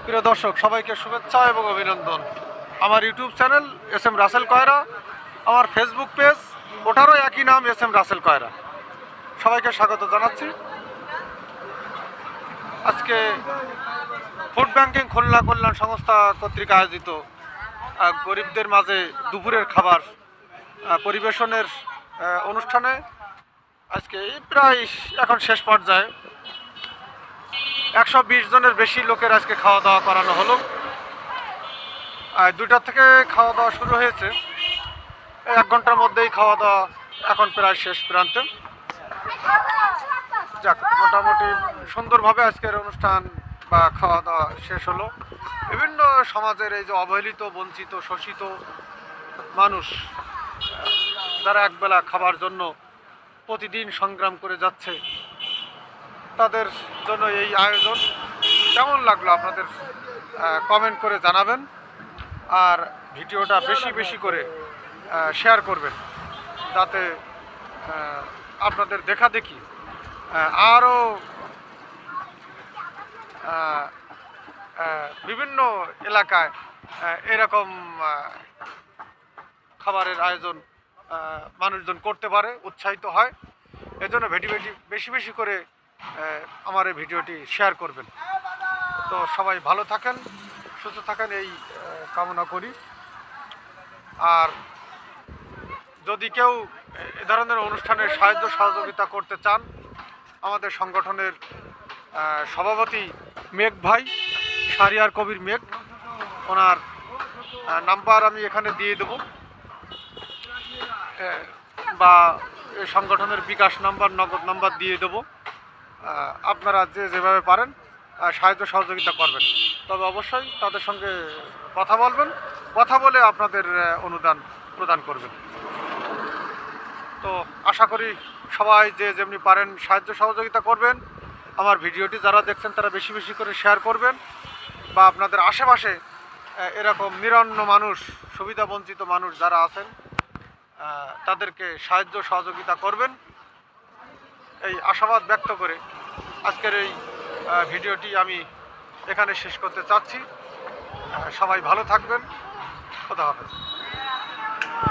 প্রিয় দর্শক, সবাইকে শুভেচ্ছা এবং অভিনন্দন। আমার YouTube channel S M Rasel Koyra, আমার ফেসবুক পেজ ওটারও একই নাম এস এম রাসেল কয়রা। সবাইকে স্বাগত জানাচ্ছি। আজকে ফুড ব্যাংকিং খুলনা কল্যাণ সংস্থা কর্তৃক আয়োজিত গরিবদের মাঝে দুপুরের খাবার পরিবেশনের অনুষ্ঠানে আজকে প্রায় এখন শেষ পর্যায়ে 120 জনের বেশি লোকের আজকে খাওয়া দাওয়া করানো হলো। 2টা থেকে খাওয়া দাওয়া শুরু হয়েছে, 1 ঘন্টার মধ্যেই খাওয়া দাওয়া এখন প্রায় শেষ প্রান্তে। যাক, মোটামুটি সুন্দরভাবে আজকের অনুষ্ঠান বা খাওয়া দাওয়া শেষ হলো। বিভিন্ন সমাজের এই যে অবহেলিত, বঞ্চিত, শোষিত মানুষ যারা একবেলা খাবার জন্য প্রতিদিন সংগ্রাম করে যাচ্ছে, তাদের জন্য এই আয়োজন। কেমন লাগলো আপনাদের কমেন্ট করে জানাবেন, আর ভিডিওটা বেশি বেশি করে শেয়ার করবেন, যাতে আপনাদের দেখা দেখি আরও বিভিন্ন এলাকায় এরকম খাবারের আয়োজন মানুষজন করতে পারে, উৎসাহিত হয়। এজন্য বেশি বেশি করে আমার এই ভিডিওটি শেয়ার করবেন। তো সবাই ভালো থাকেন, সুস্থ থাকেন, এই কামনা করি। আর যদি কেউ এ ধরনের অনুষ্ঠানে সাহায্য সহযোগিতা করতে চান, আমাদের সংগঠনের সভাপতি মেঘ ভাই, শাহরিয়ার কবির মেঘ, ওনার নাম্বার আমি এখানে দিয়ে দেব, বা সংগঠনের বিকাশ নাম্বার, নগদ নাম্বার দিয়ে দেব। আপনারা যেভাবে পারেন সাহায্য সহযোগিতা করবেন, তবে অবশ্যই তাদের সঙ্গে কথা বলবেন, কথা বলে আপনাদের অনুদান প্রদান করবেন। তো আশা করি সবাই যেমনি পারেন সাহায্য সহযোগিতা করবেন। আমার ভিডিওটি যারা দেখছেন তারা বেশি বেশি করে শেয়ার করবেন, বা আপনাদের আশেপাশে এরকম নিরন্ন মানুষ, সুবিধা বঞ্চিত মানুষ যারা আছেন তাদেরকে সাহায্য সহযোগিতা করবেন, এই আশাবাদ ব্যক্ত করে আজকের এই ভিডিওটি আমি এখানে শেষ করতে চাচ্ছি। সবাই ভালো থাকবেন। খোদা হাফেজ।